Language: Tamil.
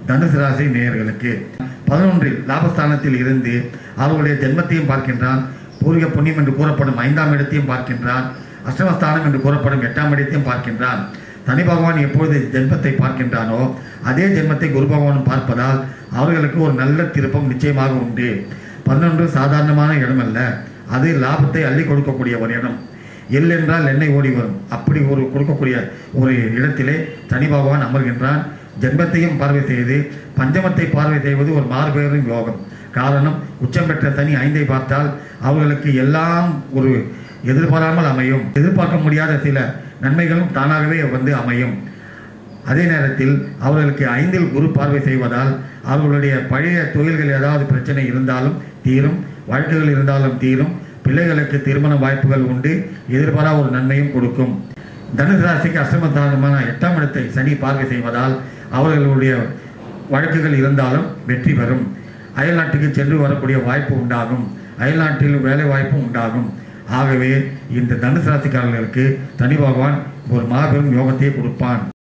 தனுசு ராசி நேயர்களுக்கு 11 லாபஸ்தானத்தில் இருந்து அவர்களுடைய ஜென்மத்தையும் பார்க்கின்றான். பூர்வீக புண்ணியம் என்று கூறப்படும் 5ஆம் இடத்தையும் பார்க்கின்றான். அஷ்டமஸ்தானம் என்று கூறப்படும் 8ஆம் இடத்தையும் பார்க்கின்றான். சனி பகவான் எப்பொழுது ஜென்மத்தை பார்க்கின்றானோ அதே ஜென்மத்தை குரு பகவானும் பார்ப்பதால் அவர்களுக்கு ஒரு நல்ல திருப்பம் நிச்சயமாக உண்டு. 11 சாதாரணமான இடம் அல்ல, அது லாபத்தை அள்ளி கொடுக்கக்கூடிய ஒரு இடம். எல் என்றால் எண்ணெய் ஓடி வரும், அப்படி ஒரு கொடுக்கக்கூடிய ஒரு இடத்திலே சனி பகவான் அமர்கின்றான். ஜென்மத்தையும் பார்வை செய்து பஞ்சமத்தை பார்வை செய்வது ஒரு மாறுபெறும் யோகம். காரணம், உச்சம் பெற்ற சனி 5ஐ பார்த்தால் அவர்களுக்கு எல்லாம் ஒரு எதிர்பாராமல் அமையும். எதிர்பார்க்க முடியாத சில நன்மைகளும் தானாகவே வந்து அமையும். அதே நேரத்தில் அவர்களுக்கு 5இல் குரு பார்வை செய்வதால் அவர்களுடைய பழைய தொழில்கள் ஏதாவது பிரச்சனை இருந்தாலும் தீரும், வழக்குகள் இருந்தாலும் தீரும், பிள்ளைகளுக்கு திருமண வாய்ப்புகள் உண்டு, எதிர்பாரா ஒரு நன்மையும் கொடுக்கும். தனுசு ராசிக்கு அஷ்டமஸ்தானமான 8ஆம் இடத்தை சனி பார்வை செய்வதால் அவர்களுடைய வழக்குகள் இருந்தாலும் வெற்றி பெறும். அயல்நாட்டுக்கு சென்று வரக்கூடிய வாய்ப்பு உண்டாகும், அயல்நாட்டில் வேலை வாய்ப்பும் உண்டாகும். ஆகவே இந்த தனுசு ராசிக்காரர்களுக்கு சனி பகவான் ஒரு மாபெரும் யோகத்தை கொடுப்பான்.